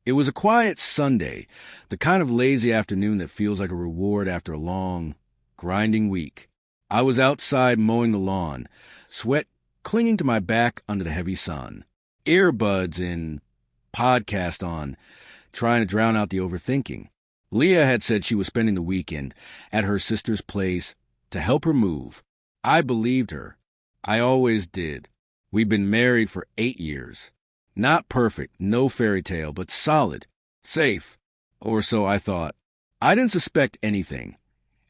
It was a quiet Sunday, the kind of lazy afternoon that feels like a reward after a long, grinding week. I was outside mowing the lawn, sweat clinging to my back under the heavy sun, earbuds in, podcast on, trying to drown out the overthinking. Leah had said she was spending the weekend at her sister's place to help her move. I believed her. I always did. We'd been married for 8 years. Not perfect, no fairy tale, but solid, safe, or so I thought. I didn't suspect anything,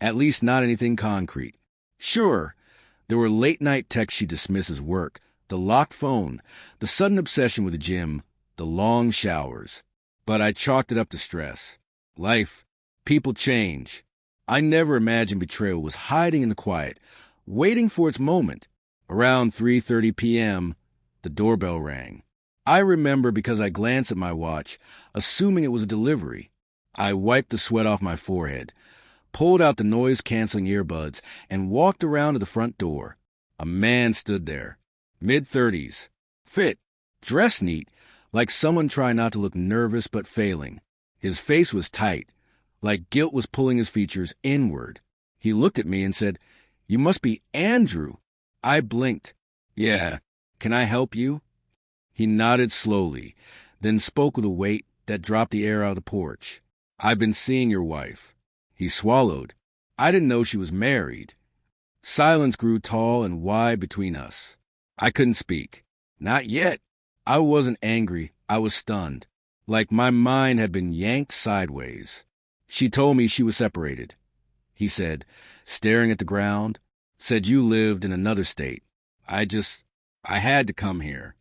at least not anything concrete. Sure, there were late-night texts she dismissed as work, the locked phone, the sudden obsession with the gym, the long showers. But I chalked it up to stress. Life, people change. I never imagined betrayal was hiding in the quiet, waiting for its moment. Around 3:30 p.m., the doorbell rang. I remember because I glanced at my watch, assuming it was a delivery. I wiped the sweat off my forehead, pulled out the noise-canceling earbuds, and walked around to the front door. A man stood there, mid-30s, fit, dressed neat, like someone trying not to look nervous but failing. His face was tight, like guilt was pulling his features inward. He looked at me and said, "You must be Andrew." I blinked. "Yeah, can I help you?" He nodded slowly, then spoke with a weight that dropped the air out of the porch. "I've been seeing your wife." He swallowed. I didn't know she was married. Silence grew tall and wide between us. I couldn't speak. Not yet. I wasn't angry. I was stunned, like my mind had been yanked sideways. "She told me she was separated," he said, staring at the ground. "Said you lived in another state. I had to come here.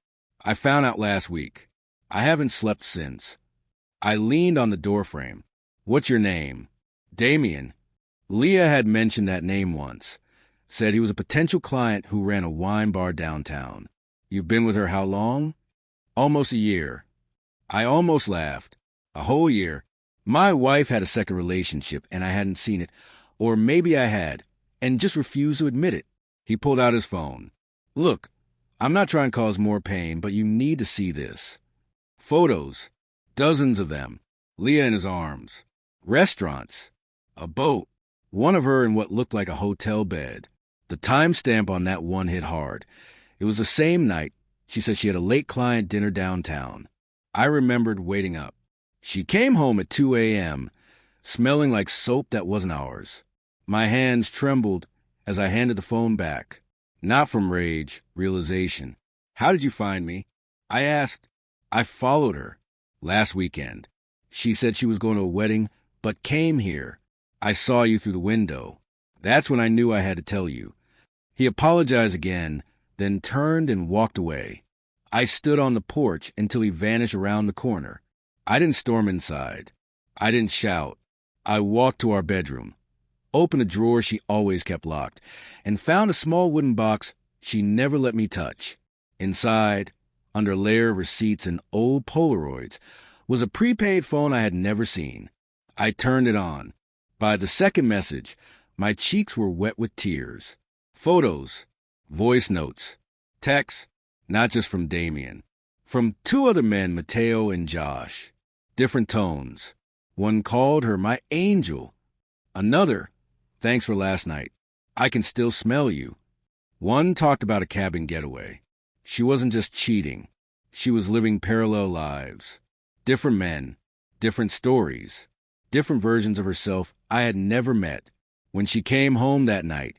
I found out last week. I haven't slept since." I leaned on the doorframe. "What's your name?" "Damien." Leah had mentioned that name once. Said he was a potential client who ran a wine bar downtown. "You've been with her how long?" "Almost a year." I almost laughed. A whole year. My wife had a second relationship, and I hadn't seen it. Or maybe I had, and just refused to admit it. He pulled out his phone. "Look, I'm not trying to cause more pain, but you need to see this." Photos. Dozens of them. Leah in his arms. Restaurants. A boat. One of her in what looked like a hotel bed. The timestamp on that one hit hard. It was the same night. She said she had a late client dinner downtown. I remembered waiting up. She came home at 2 a.m., smelling like soap that wasn't ours. My hands trembled as I handed the phone back. Not from rage, realization. "How did you find me?" I asked. "I followed her last weekend. She said she was going to a wedding, but came here. I saw you through the window. That's when I knew I had to tell you." He apologized again, then turned and walked away. I stood on the porch until he vanished around the corner. I didn't storm inside. I didn't shout. I walked to our bedroom, opened a drawer she always kept locked, and found a small wooden box she never let me touch. Inside, under a layer of receipts and old Polaroids, was a prepaid phone I had never seen. I turned it on. By the second message, my cheeks were wet with tears. Photos, voice notes, texts, not just from Damien. From 2 other men, Mateo and Josh. Different tones. One called her my angel. Another, "Thanks for last night. I can still smell you." One talked about a cabin getaway. She wasn't just cheating. She was living parallel lives. Different men, different stories, different versions of herself I had never met. When she came home that night,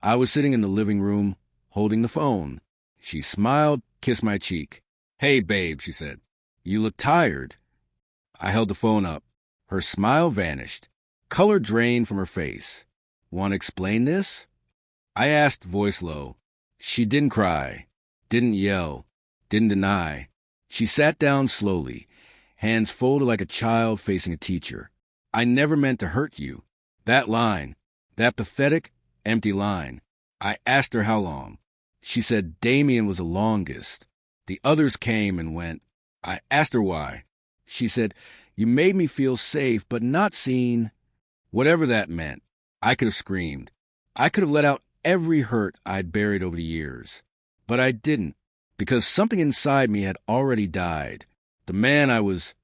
I was sitting in the living room, holding the phone. She smiled, kissed my cheek. "Hey, babe," she said. "You look tired." I held the phone up. Her smile vanished. Color drained from her face. "Want to explain this?" I asked, voice low. She didn't cry, didn't yell, didn't deny. She sat down slowly, hands folded like a child facing a teacher. "I never meant to hurt you." That line, that pathetic, empty line. I asked her how long. She said Damien was the longest. The others came and went. I asked her why. She said, "You made me feel safe, but not seen." Whatever that meant, I could have screamed. I could have let out every hurt I'd buried over the years. But I didn't, because something inside me had already died. The man I was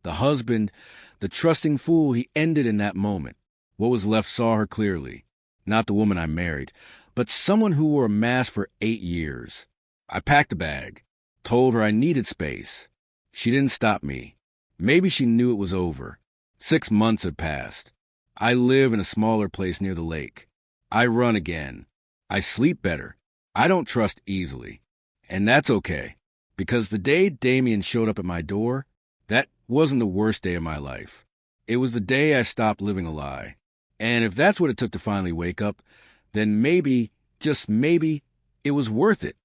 The husband, the trusting fool, he ended in that moment. What was left saw her clearly. Not the woman I married, but someone who wore a mask for 8 years. I packed a bag, told her I needed space. She didn't stop me. Maybe she knew it was over. 6 months had passed. I live in a smaller place near the lake. I run again. I sleep better. I don't trust easily. And that's okay, because the day Damien showed up at my door, that wasn't the worst day of my life. It was the day I stopped living a lie. And if that's what it took to finally wake up, then maybe, just maybe, it was worth it.